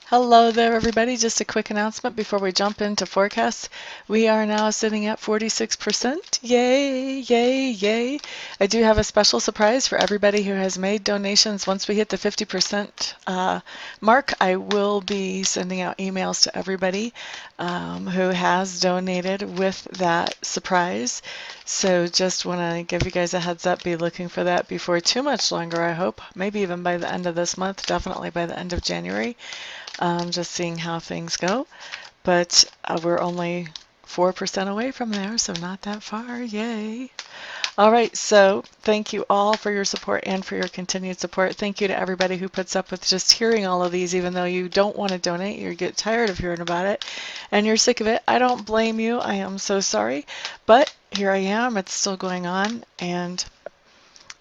Hello there, everybody. Just a quick announcement before we jump into forecasts. We are now sitting at 46%. Yay, yay, yay. I do have a special surprise for everybody who has made donations. Once we hit the 50% mark, I will be sending out emails to everybody who has donated with that surprise. So just want to give you guys a heads up. Be looking for that before too much longer, I hope. Maybe even by the end of this month, definitely by the end of January. Just seeing how things go. But we're only 4% away from there, so not that far. Yay. All right, so thank you all for your support and for your continued support. Thank you to everybody who puts up with just hearing all of these, even though you don't want to donate, you get tired of hearing about it, and you're sick of it. I don't blame you. I am so sorry. But here I am. It's still going on, and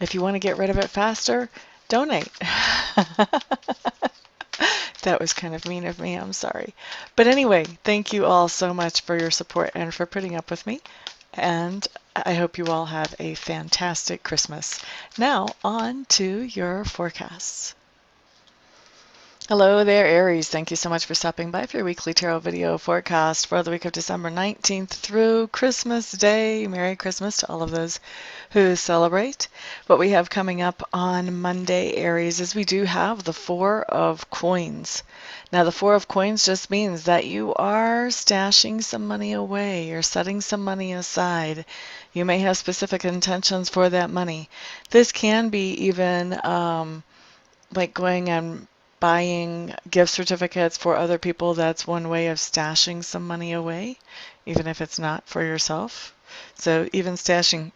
if you want to get rid of it faster, donate. That was kind of mean of me. I'm sorry. But anyway, thank you all so much for your support and for putting up with me. And I hope you all have a fantastic Christmas. Now, on to your forecasts. Hello there, Aries. Thank you so much for stopping by for your weekly tarot video forecast for the week of December 19th through Christmas Day. Merry Christmas to all of those who celebrate. What we have coming up on Monday, Aries, is we do have the Four of Coins. Now, the Four of Coins just means that you are stashing some money away. You're setting some money aside. You may have specific intentions for that money. This can be even like going and buying gift certificates for other people. That's one way of stashing some money away, even if it's not for yourself. So even stashing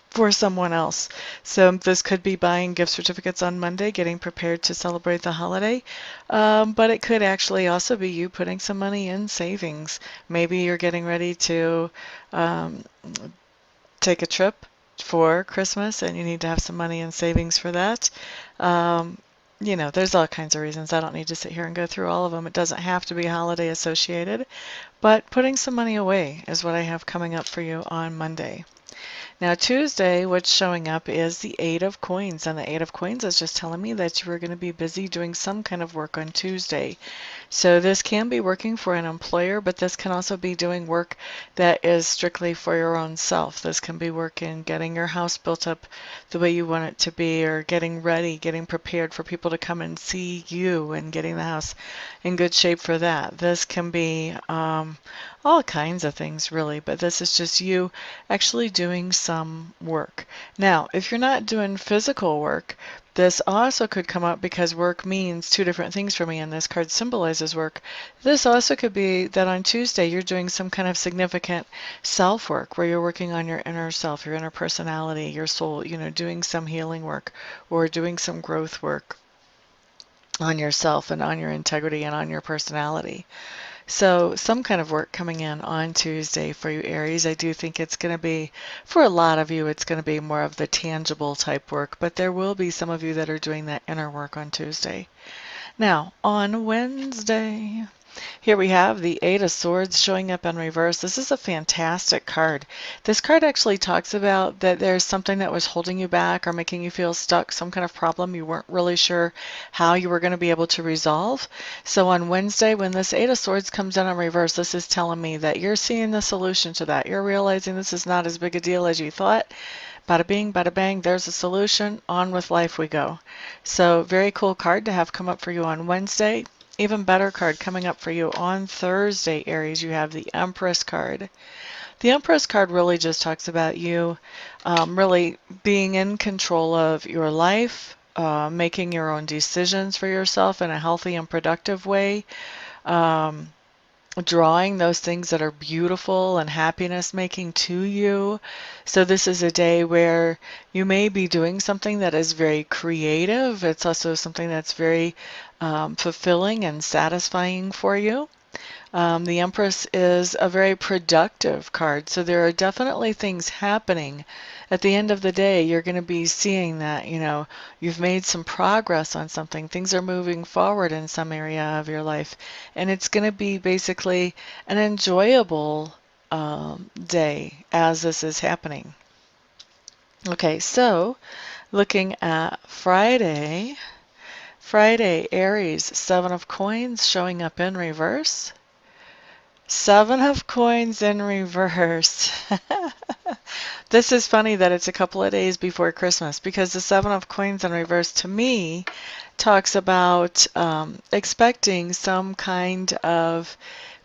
for someone else. So this could be buying gift certificates on Monday, getting prepared to celebrate the holiday. But it could actually also be you putting some money in savings. Maybe you're getting ready to take a trip for Christmas and you need to have some money in savings for that. You know, there's all kinds of reasons. I don't need to sit here and go through all of them. It doesn't have to be holiday associated, but putting some money away is what I have coming up for you on Monday. Now, Tuesday, what's showing up is the Eight of Coins, and the Eight of Coins is just telling me that you are going to be busy doing some kind of work on Tuesday. So this can be working for an employer, but this can also be doing work that is strictly for your own self. This can be work in getting your house built up the way you want it to be, or getting ready, getting prepared for people to come and see you, and getting the house in good shape for that. This can be all kinds of things, really, but this is just you actually doing some work. Now, if you're not doing physical work, this also could come up because work means two different things for me, and this card symbolizes work. This also could be that on Tuesday you're doing some kind of significant self-work where you're working on your inner self, your inner personality, your soul, you know, doing some healing work or doing some growth work on yourself and on your integrity and on your personality. So some kind of work coming in on Tuesday for you, Aries. I do think it's going to be, for a lot of you, it's going to be more of the tangible type work, but there will be some of you that are doing that inner work on Tuesday. Now, on Wednesday, here we have the Eight of Swords showing up in reverse. This is a fantastic card. This card actually talks about that there's something that was holding you back or making you feel stuck, some kind of problem you weren't really sure how you were going to be able to resolve. So on Wednesday, when this Eight of Swords comes in reverse, this is telling me that you're seeing the solution to that. You're realizing this is not as big a deal as you thought. Bada bing, bada bang, there's a solution. On with life we go. So very cool card to have come up for you on Wednesday. Even better card coming up for you on Thursday, Aries. You have the Empress card. The Empress card really just talks about you really being in control of your life, making your own decisions for yourself in a healthy and productive way, drawing those things that are beautiful and happiness making to you. So this is a day where you may be doing something that is very creative. It's also something that's very fulfilling and satisfying for you. The Empress is a very productive card, so there are definitely things happening. At the end of the day, you're going to be seeing that, you know, you've made some progress on something. Things are moving forward in some area of your life, and it's going to be basically an enjoyable day as this is happening. Okay, so looking at Friday, Friday, Aries, Seven of Coins showing up in reverse. Seven of Coins in reverse. This is funny that it's a couple of days before Christmas, because the Seven of Coins in reverse to me talks about expecting some kind of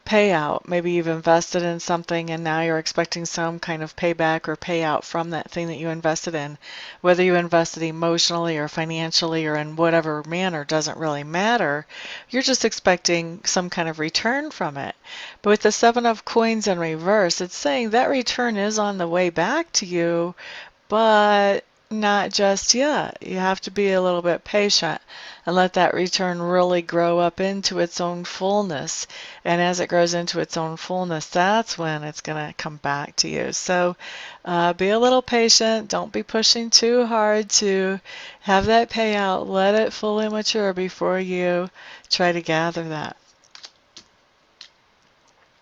payout. Maybe you've invested in something and now you're expecting some kind of payback or payout from that thing that you invested in. Whether you invested emotionally or financially or in whatever manner doesn't really matter. You're just expecting some kind of return from it. But with the Seven of Coins in reverse, it's saying that return is on the way back to you, but not just yet. You have to be a little bit patient and let that return really grow up into its own fullness. And as it grows into its own fullness, that's when it's going to come back to you. So be a little patient. Don't be pushing too hard to have that payout. Let it fully mature before you try to gather that.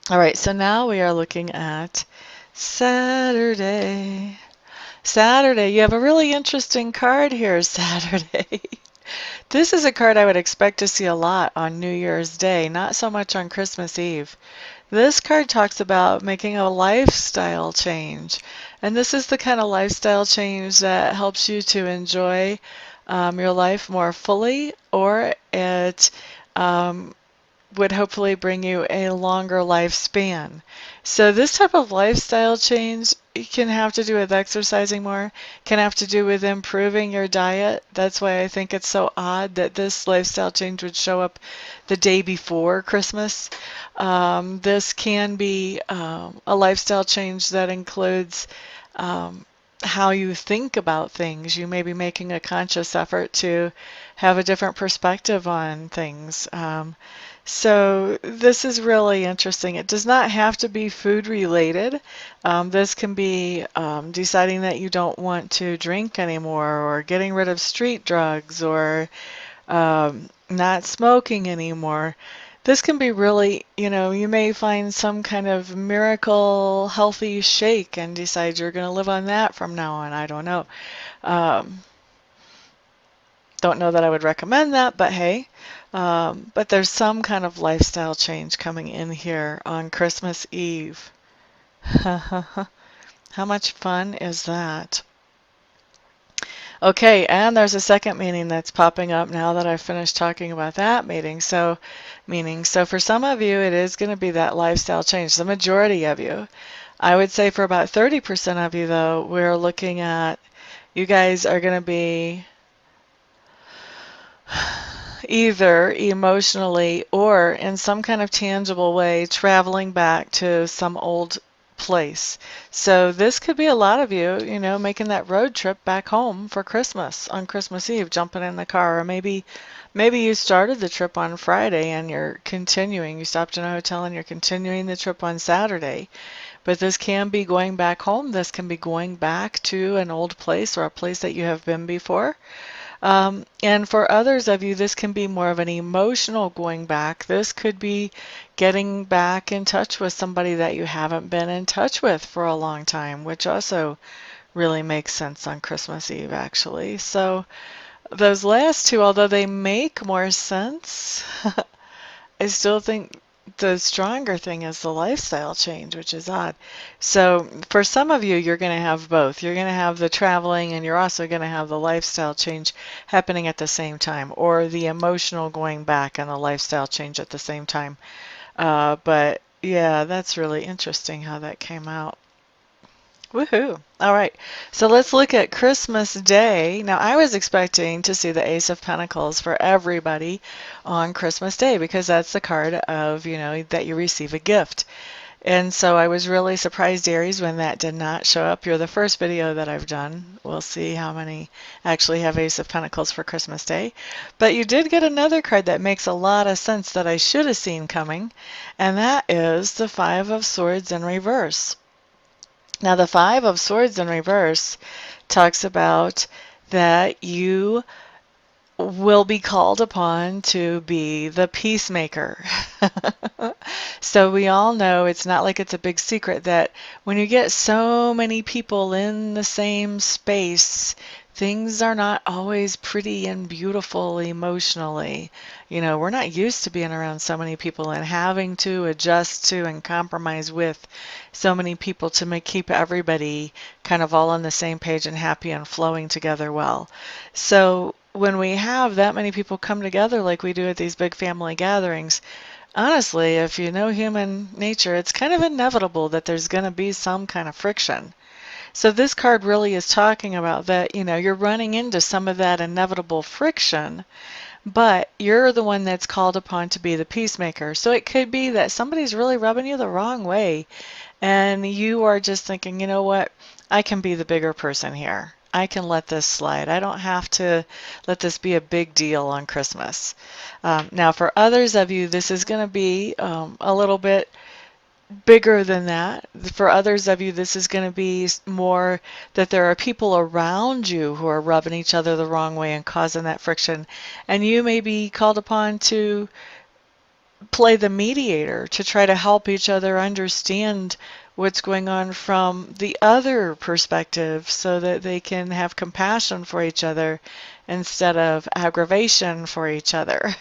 All right, so now we are looking at Saturday. Saturday, you have a really interesting card here, Saturday. This is a card I would expect to see a lot on New Year's Day, not so much on Christmas Eve. This card talks about making a lifestyle change. And this is the kind of lifestyle change that helps you to enjoy your life more fully, or it would hopefully bring you a longer lifespan. So this type of lifestyle change can have to do with exercising more, can have to do with improving your diet. That's why I think it's so odd that this lifestyle change would show up the day before Christmas. This can be a lifestyle change that includes how you think about things. You may be making a conscious effort to have a different perspective on things. So this is really interesting. It does not have to be food related. This can be deciding that you don't want to drink anymore, or getting rid of street drugs, or not smoking anymore. This can be really, you may find some kind of miracle healthy shake and decide you're going to live on that from now on. I don't know. Don't know that I would recommend that, but hey. But there's some kind of lifestyle change coming in here on Christmas Eve. How much fun is that? Okay, and there's a second meaning that's popping up now that I've finished talking about that meaning. So for some of you, it is going to be that lifestyle change, the majority of you. I would say for about 30% of you, though, we're looking at, you guys are going to be either emotionally or in some kind of tangible way traveling back to some old place. So this could be a lot of you, making that road trip back home for Christmas on Christmas Eve, jumping in the car, or maybe you started the trip on Friday and you're continuing. You stopped in a hotel and you're continuing the trip on Saturday. But this can be going back home. This can be going back to an old place or a place that you have been before. And for others of you, this can be more of an emotional going back. This could be getting back in touch with somebody that you haven't been in touch with for a long time, which also really makes sense on Christmas Eve, actually. So those last two, although they make more sense, I still think the stronger thing is the lifestyle change, which is odd. So for some of you, you're going to have both. You're going to have the traveling, and you're also going to have the lifestyle change happening at the same time, or the emotional going back and the lifestyle change at the same time. But yeah, that's really interesting how that came out. Woohoo! All right, so let's look at Christmas Day. Now, I was expecting to see the Ace of Pentacles for everybody on Christmas Day, because that's the card of, that you receive a gift. And so I was really surprised, Aries, when that did not show up. You're the first video that I've done. We'll see how many actually have Ace of Pentacles for Christmas Day. But you did get another card that makes a lot of sense that I should have seen coming, and that is the Five of Swords in reverse. Now, the Five of Swords in reverse talks about that you will be called upon to be the peacemaker. So we all know, it's not like it's a big secret, that when you get so many people in the same space, things are not always pretty and beautiful emotionally. We're not used to being around so many people and having to adjust to and compromise with so many people to keep everybody kind of all on the same page and happy and flowing together well. So when we have that many people come together like we do at these big family gatherings, honestly, if you know human nature, it's kind of inevitable that there's going to be some kind of friction. So this card really is talking about that, you're running into some of that inevitable friction, but you're the one that's called upon to be the peacemaker. So it could be that somebody's really rubbing you the wrong way, and you are just thinking, you know what, I can be the bigger person here. I can let this slide. I don't have to let this be a big deal on Christmas. Now, for others of you, this is going to be a little bit bigger than that. For others of you, this is going to be more that there are people around you who are rubbing each other the wrong way and causing that friction. And you may be called upon to play the mediator to try to help each other understand what's going on from the other perspective so that they can have compassion for each other instead of aggravation for each other.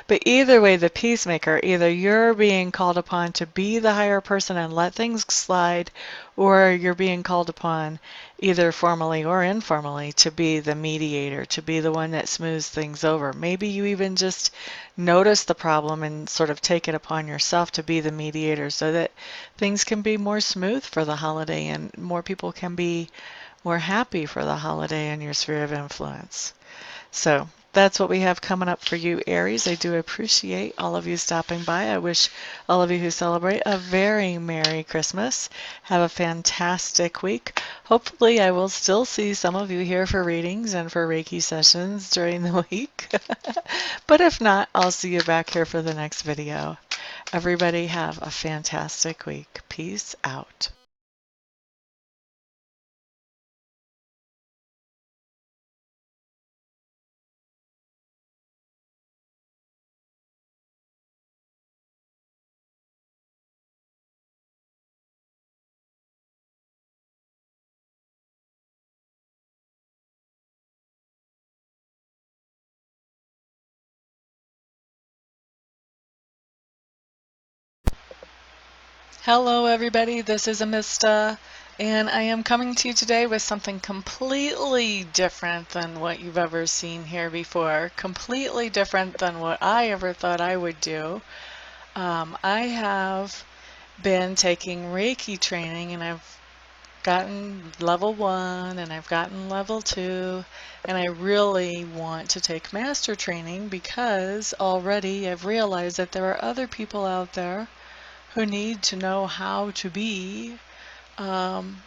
But either way, the peacemaker, either you're being called upon to be the higher person and let things slide, or you're being called upon, either formally or informally, to be the mediator, to be the one that smooths things over. Maybe you even just notice the problem and sort of take it upon yourself to be the mediator so that things can be more smooth for the holiday and more people can be more happy for the holiday in your sphere of influence. So that's what we have coming up for you, Aries. I do appreciate all of you stopping by. I wish all of you who celebrate a very Merry Christmas. Have a fantastic week. Hopefully, I will still see some of you here for readings and for Reiki sessions during the week. But if not, I'll see you back here for the next video. Everybody have a fantastic week. Peace out. Hello everybody, this is Amista, and I am coming to you today with something completely different than what you've ever seen here before, completely different than what I ever thought I would do. I have been taking Reiki training, and I've gotten level 1 and I've gotten level 2, and I really want to take master training because already I've realized that there are other people out there who need to know how to be um,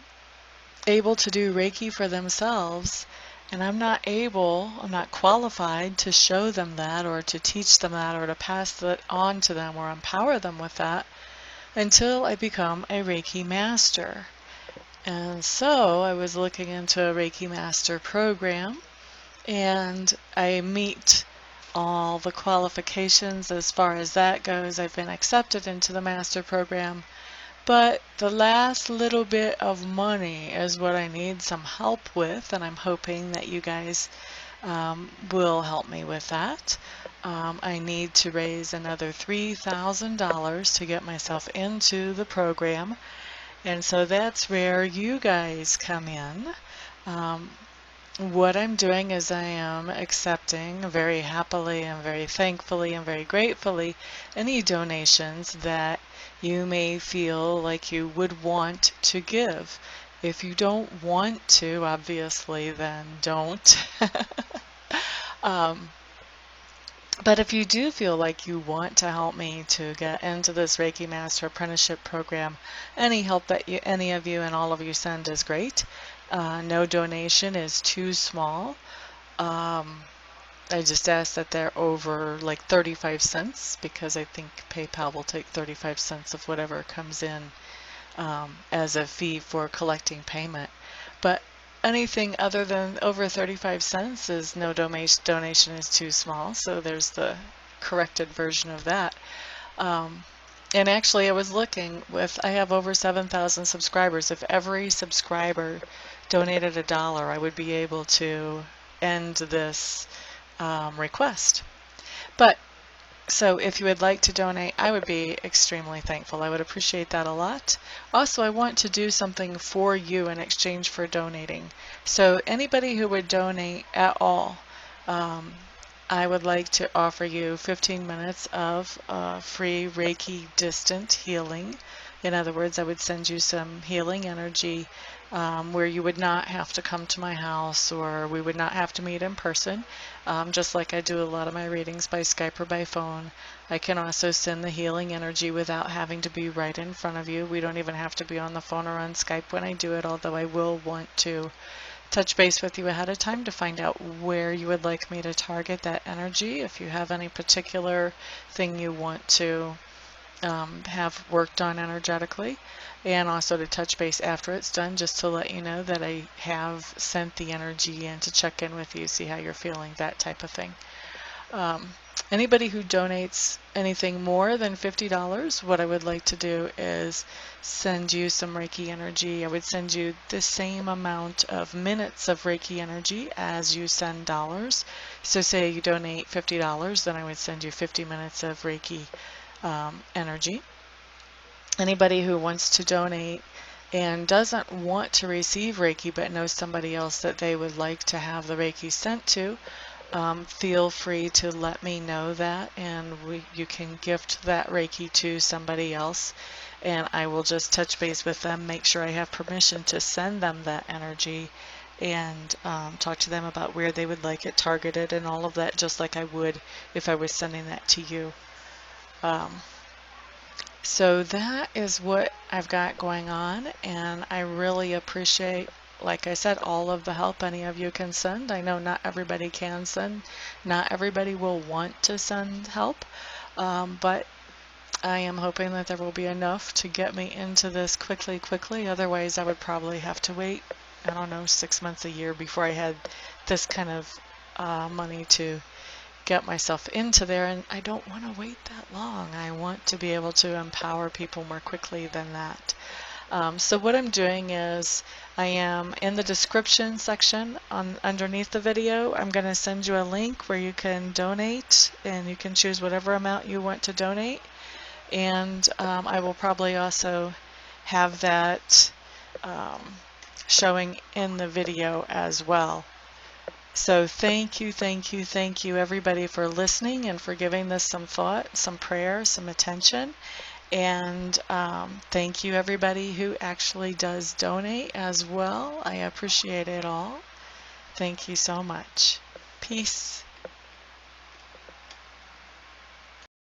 able to do Reiki for themselves. And I'm not qualified to show them that or to teach them that or to pass that on to them or empower them with that until I become a Reiki Master. And so I was looking into a Reiki Master program, and I meet all the qualifications as far as that goes. I've been accepted into the Master program. But the last little bit of money is what I need some help with, and I'm hoping that you guys will help me with that. I need to raise another $3,000 to get myself into the program, and so that's where you guys come in. Um, what I'm doing is I am accepting very happily and very thankfully and very gratefully any donations that you may feel like you would want to give. If you don't want to, obviously, then don't. um, but if you do feel like you want to help me to get into this Reiki Master Apprenticeship Program, any help that any of you and all of you send is great. No donation is too small. I just ask that they're over like 35 cents because I think PayPal will take 35 cents of whatever comes in as a fee for collecting payment. But anything other than over 35 cents is no donation is too small, so there's the corrected version of that. Um, And actually, I was looking I have over 7,000 subscribers. If every subscriber donated $1, I would be able to end this request. But so if you would like to donate, I would be extremely thankful. I would appreciate that a lot. Also, I want to do something for you in exchange for donating. So anybody who would donate at all, um, I would like to offer you 15 minutes of free Reiki distant healing. In other words, I would send you some healing energy where you would not have to come to my house, or we would not have to meet in person, just like I do a lot of my readings by Skype or by phone. I can also send the healing energy without having to be right in front of you. We don't even have to be on the phone or on Skype when I do it, although I will want to touch base with you ahead of time to find out where you would like me to target that energy. If you have any particular thing you want to have worked on energetically, and also to touch base after it's done just to let you know that I have sent the energy in to check in with you, see how you're feeling, that type of thing. Anybody who donates anything more than $50, what I would like to do is send you some Reiki energy. I would send you the same amount of minutes of Reiki energy as you send dollars. So say you donate $50, then I would send you 50 minutes of Reiki energy. Anybody who wants to donate and doesn't want to receive Reiki but knows somebody else that they would like to have the Reiki sent to, feel free to let me know that, and you can gift that Reiki to somebody else, and I will just touch base with them, make sure I have permission to send them that energy, and talk to them about where they would like it targeted and all of that, just like I would if I was sending that to you. So that is what I've got going on, and I really appreciate, like I said, all of the help any of you can send. I know not everybody can send, not everybody will want to send help, but I am hoping that there will be enough to get me into this quickly. Otherwise, I would probably have to wait, I don't know, 6 months, a year before I had this kind of money to get myself into there, and I don't want to wait that long. I want to be able to empower people more quickly than that. So what I'm doing is I am in the description section underneath the video. I'm going to send you a link where you can donate, and you can choose whatever amount you want to donate, and I will probably also have that showing in the video as well. So thank you, everybody, for listening and for giving this some thought, some prayer, some attention. And thank you, everybody who actually does donate as well. I appreciate it all. Thank you so much. Peace.